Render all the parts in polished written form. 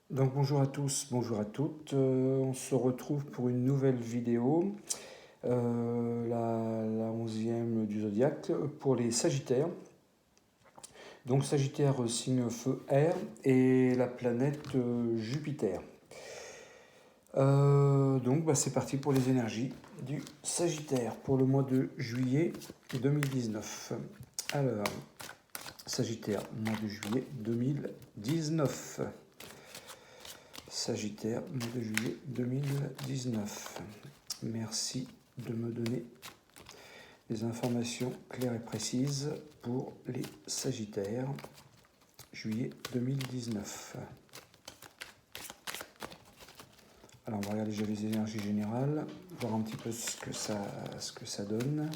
Donc bonjour à tous, bonjour à toutes. On se retrouve pour une nouvelle vidéo, la 11e du zodiaque, pour les Sagittaires. Donc Sagittaire, signe feu air, et la planète Jupiter. Donc c'est parti pour les énergies du Sagittaire pour le mois de juillet 2019. Alors, Sagittaire, mois de juillet 2019. Sagittaire, mois de juillet 2019. Merci de me donner des informations claires et précises pour les Sagittaires, juillet 2019. Alors on va regarder déjà les énergies générales, voir un petit peu ce que ça donne.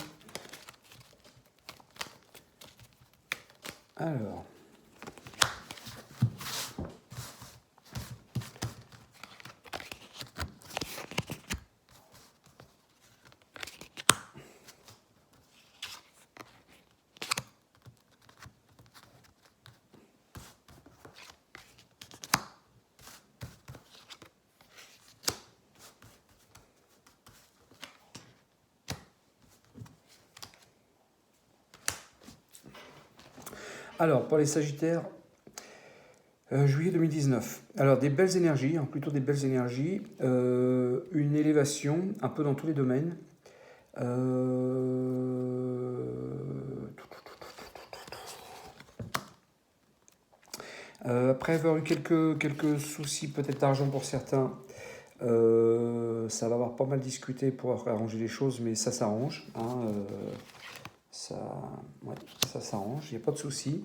Alors, pour les Sagittaires, juillet 2019. Alors, des belles énergies, plutôt des belles énergies, une élévation un peu dans tous les domaines. Après avoir eu quelques soucis peut-être d'argent pour certains, ça va avoir pas mal discuté pour arranger les choses, mais ça s'arrange. Ça s'arrange, il n'y a pas de souci.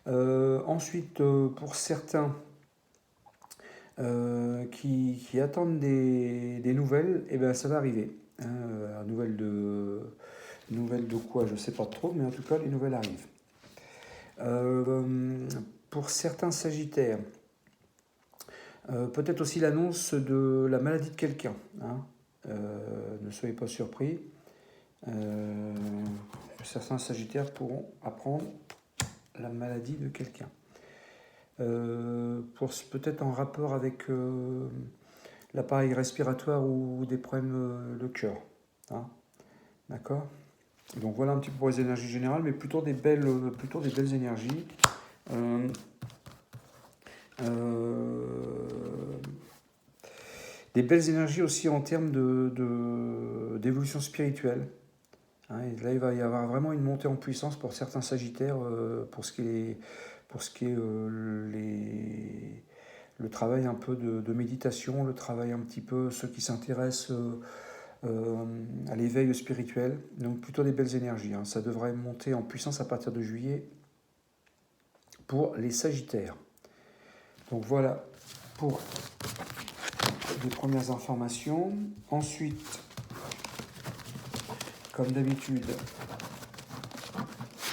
Ensuite, pour certains qui attendent des nouvelles, et ben ça va arriver. Nouvelles de quoi, je ne sais pas trop, mais en tout cas, les nouvelles arrivent. Pour certains Sagittaires, peut-être aussi l'annonce de la maladie de quelqu'un. Ne soyez pas surpris. Certains Sagittaires pourront apprendre la maladie de quelqu'un. Peut-être en rapport avec l'appareil respiratoire ou des problèmes de cœur. D'accord ? Donc voilà un petit peu pour les énergies générales, mais plutôt des belles énergies. Des belles énergies aussi en termes d'évolution spirituelle. Et là, il va y avoir vraiment une montée en puissance pour certains Sagittaires pour ce qui est le travail un peu de méditation, le travail un petit peu, ceux qui s'intéressent à l'éveil spirituel. Donc plutôt des belles énergies. Ça devrait monter en puissance à partir de juillet pour les Sagittaires. Donc voilà pour les premières informations. Ensuite, comme d'habitude,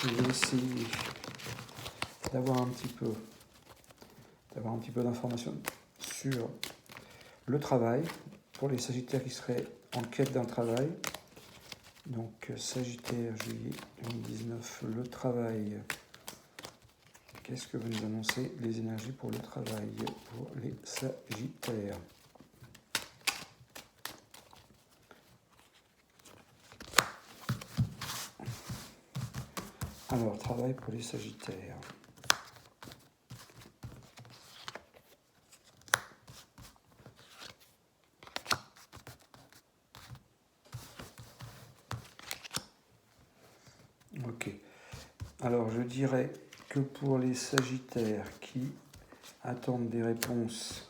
je vais essayer d'avoir un petit peu d'informations sur le travail pour les Sagittaires qui seraient en quête d'un travail. Donc Sagittaire, juillet 2019, le travail. Qu'est-ce que vous nous annoncez les énergies pour le travail pour les Sagittaires? Alors, travail pour les Sagittaires. Ok. Alors, je dirais que pour les Sagittaires qui attendent des réponses,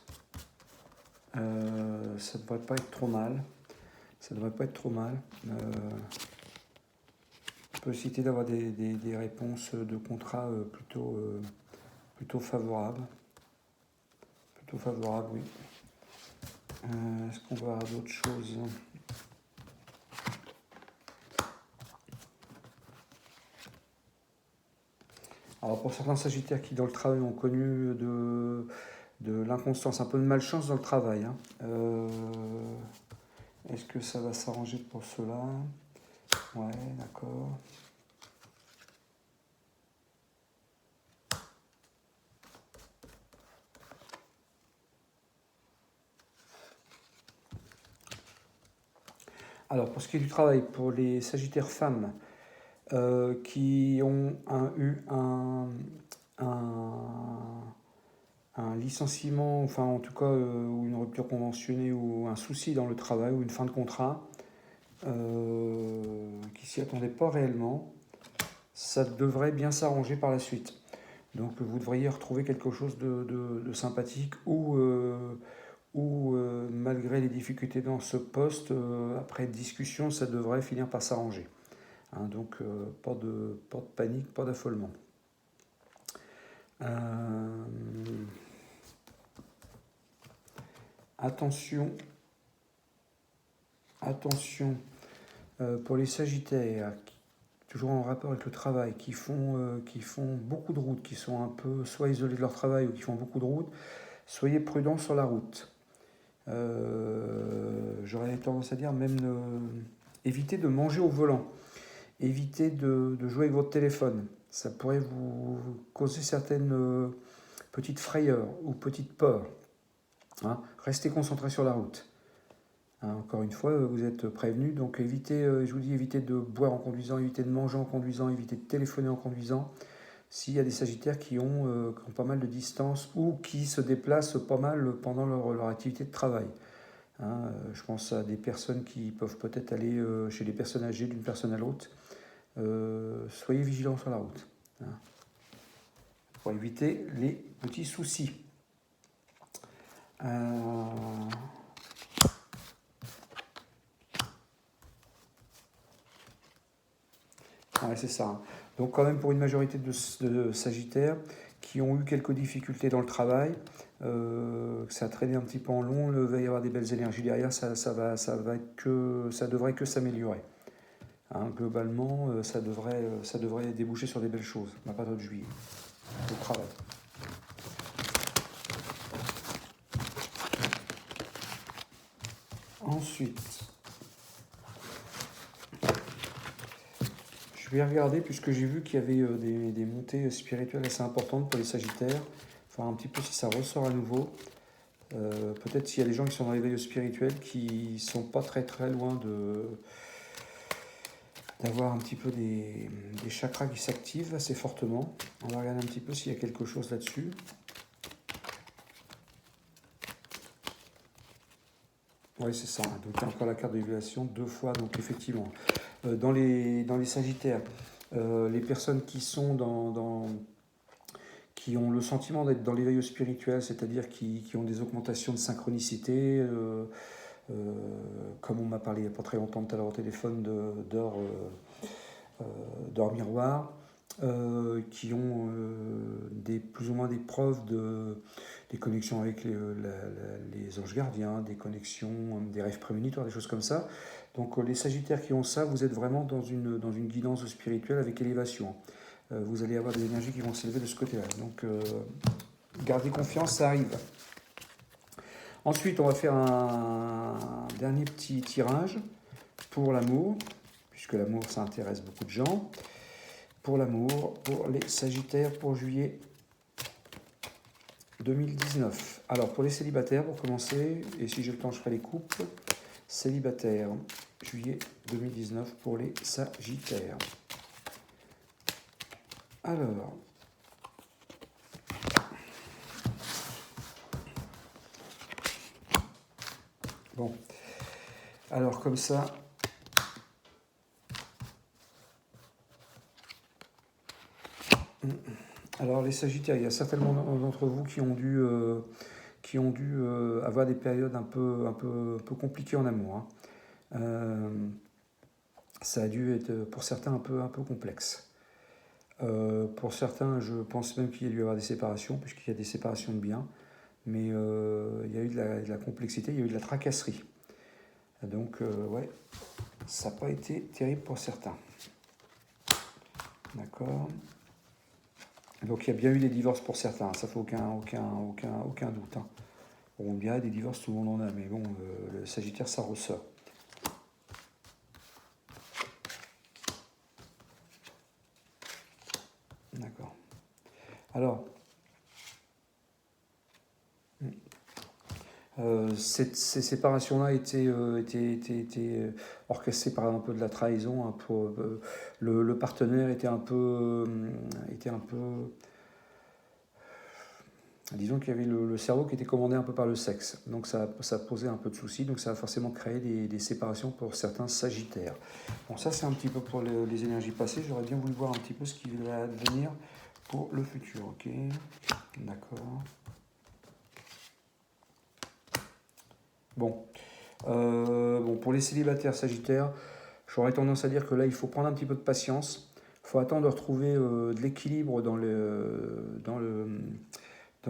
ça ne devrait pas être trop mal. On peut citer d'avoir des réponses de contrat plutôt favorables. Plutôt favorables, oui. Est-ce qu'on va avoir d'autres choses ? Alors pour certains Sagittaires qui dans le travail ont connu de l'inconstance, un peu de malchance dans le travail. Est-ce que ça va s'arranger pour cela? Ouais, d'accord. Alors, pour ce qui est du travail, pour les Sagittaires femmes qui ont eu un licenciement, enfin en tout cas, ou une rupture conventionnée, ou un souci dans le travail, ou une fin de contrat, qui s'y attendaient pas réellement, ça devrait bien s'arranger par la suite. Donc vous devriez retrouver quelque chose de sympathique, ou malgré les difficultés dans ce poste, après discussion, ça devrait finir par s'arranger. Hein, donc pas de panique, pas d'affolement. Attention, attention, pour les Sagittaires, toujours en rapport avec le travail, qui font beaucoup de routes, qui sont un peu soit isolés de leur travail ou qui font beaucoup de routes, soyez prudents sur la route. J'aurais tendance à dire même évitez de manger au volant, évitez de jouer avec votre téléphone. Ça pourrait vous causer certaines petites frayeurs ou petites peurs. Hein. Restez concentrés sur la route. Hein, encore une fois, vous êtes prévenus, donc évitez, je vous dis, évitez de boire en conduisant, évitez de manger en conduisant, évitez de téléphoner en conduisant. S'il y a des Sagittaires qui ont pas mal de distance ou qui se déplacent pas mal pendant leur activité de travail. Hein, je pense à des personnes qui peuvent peut-être aller chez les personnes âgées d'une personne à l'autre. Soyez vigilants sur la route. Hein, pour éviter les petits soucis. Ouais, c'est ça. Donc quand même pour une majorité de Sagittaires qui ont eu quelques difficultés dans le travail, ça a traîné un petit peu en long, il va y avoir des belles énergies derrière, ça devrait que s'améliorer. Hein, globalement, ça devrait déboucher sur des belles choses, à partir de juillet, au travail. Ensuite, je vais regarder, puisque j'ai vu qu'il y avait des montées spirituelles assez importantes pour les Sagittaires, voir un petit peu si ça ressort à nouveau. Peut-être s'il y a des gens qui sont dans l'éveil spirituel qui sont pas très très loin d'avoir un petit peu des chakras qui s'activent assez fortement. On va regarder un petit peu s'il y a quelque chose là-dessus. Oui, c'est ça. Donc il y a encore la carte de l'évaluation 2 fois. Donc effectivement, dans les Sagittaires, les personnes qui sont qui ont le sentiment d'être dans l'éveil spirituel, c'est-à-dire qui ont des augmentations de synchronicité, comme on m'a parlé il n'y a pas très longtemps tout à l'heure au téléphone d'or miroir, qui ont plus ou moins des preuves des connexions avec les anges gardiens, des connexions, des rêves prémonitoires, des choses comme ça. Donc les Sagittaires qui ont ça, vous êtes vraiment dans une guidance spirituelle avec élévation. Vous allez avoir des énergies qui vont s'élever de ce côté-là. Donc gardez confiance, ça arrive. Ensuite, on va faire un dernier petit tirage pour l'amour, puisque l'amour, ça intéresse beaucoup de gens. Pour l'amour, pour les Sagittaires, pour juillet 2019. Alors, pour les célibataires, pour commencer, et si j'ai le temps, je ferai les couples. Célibataires, juillet 2019 pour les Sagittaires. Alors, bon, alors comme ça, alors les Sagittaires, il y a certainement d'entre vous qui ont dû avoir des périodes un peu compliquées en amour. Hein. Ça a dû être pour certains un peu complexe. Pour certains, je pense même qu'il y a dû y avoir des séparations, puisqu'il y a des séparations de biens, mais il y a eu de la complexité, il y a eu de la tracasserie. Donc, ouais, ça n'a pas été terrible pour certains. D'accord. Donc, il y a bien eu des divorces pour certains, ça ne fait aucun doute. Hein. Bon, bien, des divorces, tout le monde en a, mais bon, le Sagittaire, ça ressort. D'accord. Ces séparations-là étaient orchestrées par un peu de la trahison. Hein, le partenaire était un peu, disons qu'il y avait le cerveau qui était commandé un peu par le sexe. Donc ça posait un peu de soucis, donc ça a forcément créé des séparations pour certains sagittaires. Bon, ça c'est un petit peu pour les énergies passées. J'aurais bien voulu voir un petit peu ce qui va advenir pour le futur. Ok, d'accord. Bon. Bon, pour les célibataires sagittaires, j'aurais tendance à dire que là, il faut prendre un petit peu de patience. Il faut attendre de retrouver de l'équilibre dans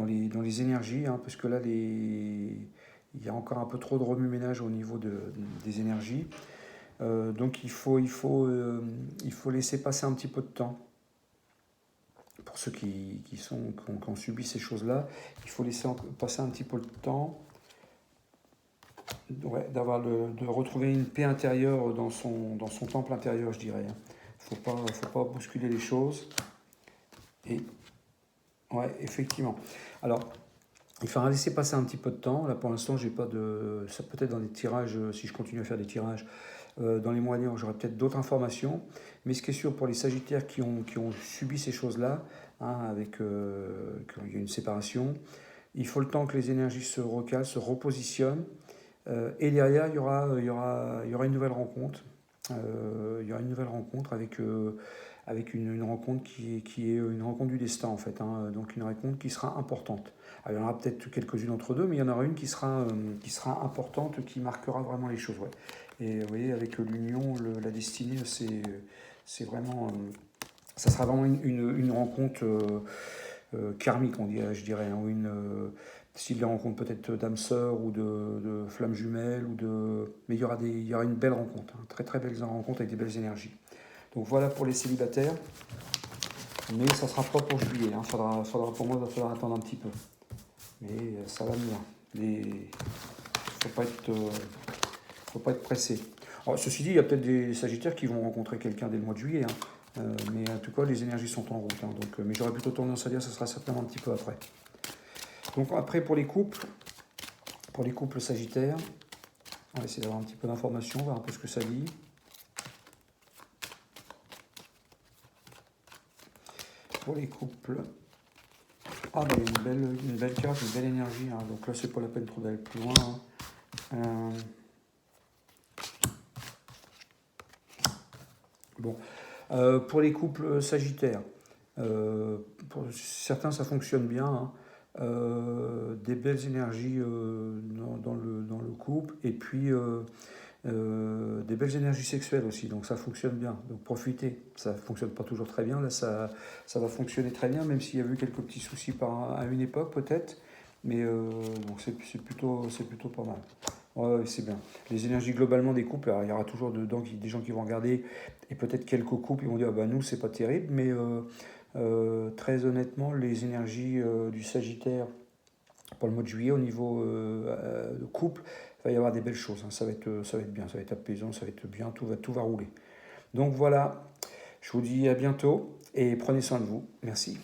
les énergies, hein, parce que là, il y a encore un peu trop de remue-ménage au niveau des énergies. Donc il faut laisser passer un petit peu de temps. Pour ceux qui ont subi ces choses-là, il faut laisser passer un petit peu de temps. Ouais, de retrouver une paix intérieure dans son temple intérieur, je dirais. Faut pas bousculer les choses. Et ouais, effectivement. Alors, il faudra laisser passer un petit peu de temps. Là, pour l'instant, j'ai pas de. Ça peut-être dans des tirages, si je continue à faire des tirages, dans les mois à venir, j'aurai peut-être d'autres informations. Mais ce qui est sûr pour les Sagittaires qui ont subi ces choses-là, hein, quand il y a une séparation, il faut le temps que les énergies se recalent, se repositionnent. Et derrière, il y aura une nouvelle rencontre. Il y aura une nouvelle rencontre avec une rencontre qui est une rencontre du destin, en fait. Hein, donc une rencontre qui sera importante. Alors, il y en aura peut-être quelques-unes entre deux, mais il y en aura une qui sera importante, qui marquera vraiment les choses. Ouais. Et vous voyez, avec l'union, la destinée, c'est vraiment. Ça sera vraiment une rencontre karmique, je dirais. Hein, ou s'il les rencontre peut-être d'âmes sœurs ou de flammes jumelles, mais il y aura une belle rencontre, hein, très très belle rencontre avec des belles énergies. Donc voilà pour les célibataires, mais ça sera pas pour juillet, hein. Pour moi, il va falloir attendre un petit peu. Mais ça va venir. Faut pas être pressé. Alors, ceci dit, il y a peut-être des Sagittaires qui vont rencontrer quelqu'un dès le mois de juillet, hein. Mais en tout cas, les énergies sont en route. Hein, donc, mais j'aurais plutôt tendance à dire que ce sera certainement un petit peu après. Donc après, pour les couples Sagittaires, on va essayer d'avoir un petit peu d'informations, voir un peu ce que ça dit. Pour les couples, ah, mais une belle carte, une belle énergie. Hein. Donc là, c'est pas la peine trop d'aller plus loin. Hein. Bon. Pour les couples Sagittaires, pour certains, ça fonctionne bien. Hein. Des belles énergies dans le couple. Et puis, des belles énergies sexuelles aussi, donc ça fonctionne bien. Donc profitez, ça ne fonctionne pas toujours très bien, là ça va fonctionner très bien, même s'il y a eu quelques petits soucis à une époque peut-être, mais donc c'est plutôt pas mal. Ouais, c'est bien. Les énergies globalement des couples, alors, il y aura toujours dedans des gens qui vont regarder, et peut-être quelques couples, ils vont dire, ah bah nous c'est pas terrible, mais très honnêtement, les énergies du Sagittaire pour le mois de juillet au niveau de couple, il va y avoir des belles choses. Hein. Ça va être bien, ça va être apaisant, ça va être bien, tout va rouler. Donc voilà, je vous dis à bientôt et prenez soin de vous. Merci.